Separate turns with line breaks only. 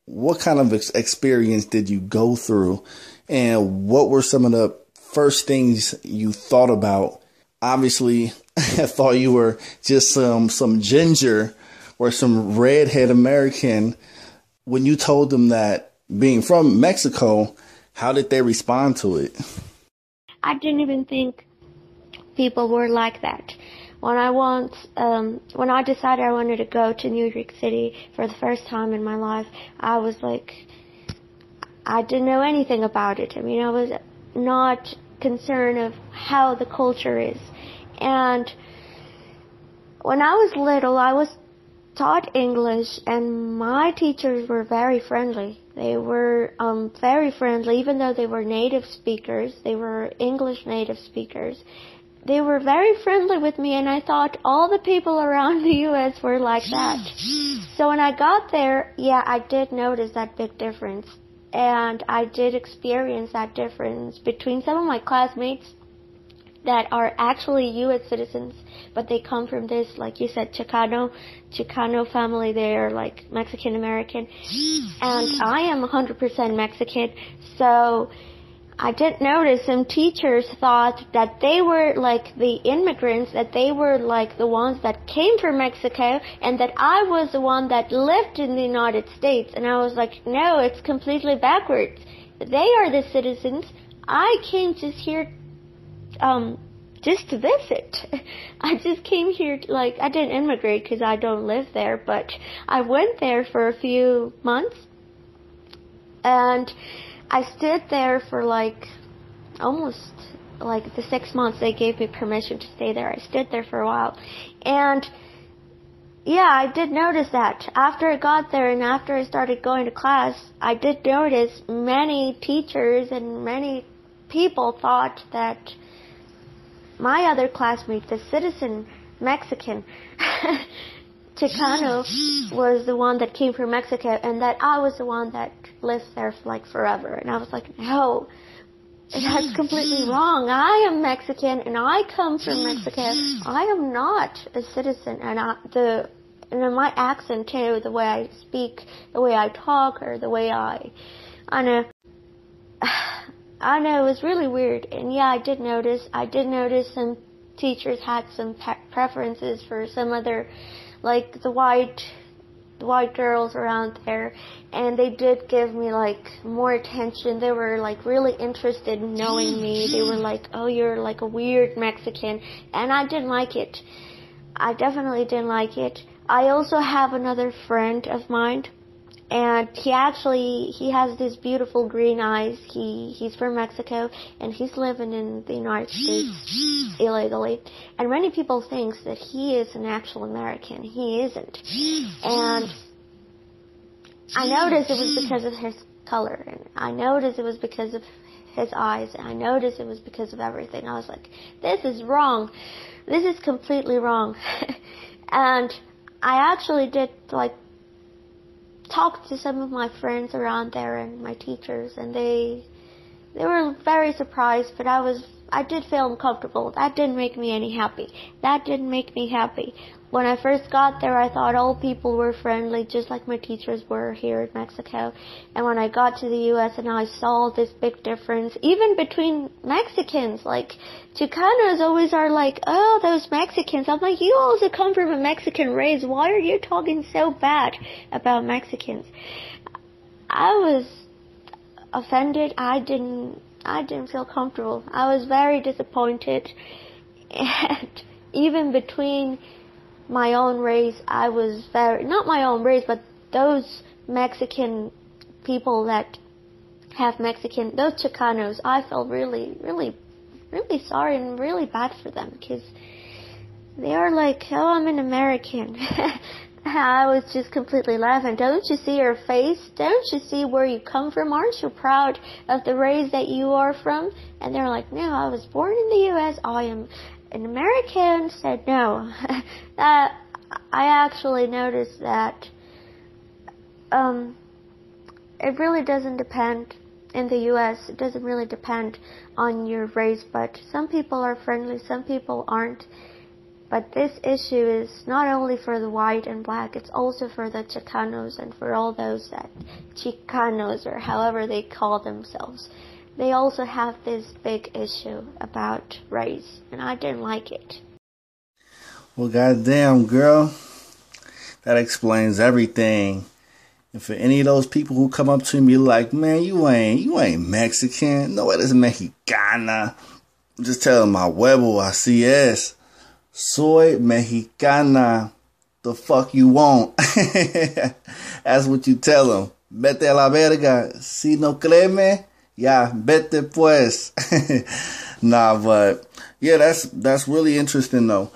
what kind of experience did you go through, and what were some of the first things you thought about? Obviously, I thought you were just some ginger or some redhead American. When you told them that being from Mexico, how did they respond to it?
I didn't even think people were like that. When I decided I wanted to go to New York City for the first time in my life, I was like, I didn't know anything about it. I mean, I was not concerned of how the culture is. And when I was little, I was taught English, and my teachers were very friendly. They were very friendly, even though they were native speakers. They were English native speakers. They were very friendly with me, and I thought all the people around the U.S. were like that. So when I got there, yeah, I did notice that big difference. And I did experience that difference between some of my classmates that are actually U.S. citizens, but they come from this, like you said, Chicano family. They're like Mexican American. And I am 100% Mexican, so I did notice some teachers thought that they were like the immigrants, that they were like the ones that came from Mexico, and that I was the one that lived in the United States. And I was like, no, it's completely backwards. They are the citizens. I came just here just to visit. I just came here, like, I didn't immigrate because I don't live there, but I went there for a few months, and I stood there for like almost like the 6 months they gave me permission to stay there. I stood there for a while. And yeah, I did notice that. After I got there and after I started going to class, I did notice many teachers and many people thought that my other classmate, the citizen Mexican, Chicano, was the one that came from Mexico, and that I was the one that lived there for like forever. And I was like, no, that's completely wrong. I am Mexican, and I come from Mexico. I am not a citizen. And my accent too, the way I speak, the way I talk, or the way I know, it was really weird. And yeah, I did notice some teachers had some preferences for some other, like the white girls around there, and they did give me like more attention. They were like really interested in knowing me. They were like, oh, you're like a weird Mexican, and I didn't like it. I definitely didn't like it. I also have another friend of mine, and he has these beautiful green eyes. He's from Mexico, and he's living in the United States illegally. And many people think that he is an actual American. He isn't. And I noticed it was because of his color, and I noticed it was because of his eyes, and I noticed it was because of everything. I was like, this is wrong. This is completely wrong. And I actually did like talked to some of my friends around there and my teachers, and they were very surprised, but I did feel uncomfortable. That didn't make me any happy. That didn't make me happy. When I first got there, I thought all people were friendly, just like my teachers were here in Mexico. And when I got to the U.S. and I saw this big difference, even between Mexicans, like Chicanos always are like, oh, those Mexicans. I'm like, you also come from a Mexican race. Why are you talking so bad about Mexicans? I was offended. I didn't feel comfortable. I was very disappointed. And even between my own race, I was not my own race, but those Mexican people that have those Chicanos, I felt really, really, really sorry and really bad for them, because they are like, oh, I'm an American. I was just completely laughing. Don't you see your face? Don't you see where you come from? Aren't you proud of the race that you are from? And they're like, no, I was born in the U.S. I am an American. Said no. That I actually noticed that it really doesn't depend in the U.S. It doesn't really depend on your race, but some people are friendly, some people aren't. But this issue is not only for the white and black, it's also for the Chicanos and for all those that Chicanos, or however they call themselves. They also have this big issue about race, and I didn't like it.
Well, goddamn, girl, that explains everything. And for any of those people who come up to me like, man, you ain't Mexican. No, it is Mexicana. Just tell them my huevo, así es. Soy Mexicana. The fuck you want? That's what you tell them. Vete a la verga. Si no créeme, ya, vete pues. Nah, but yeah, that's really interesting though.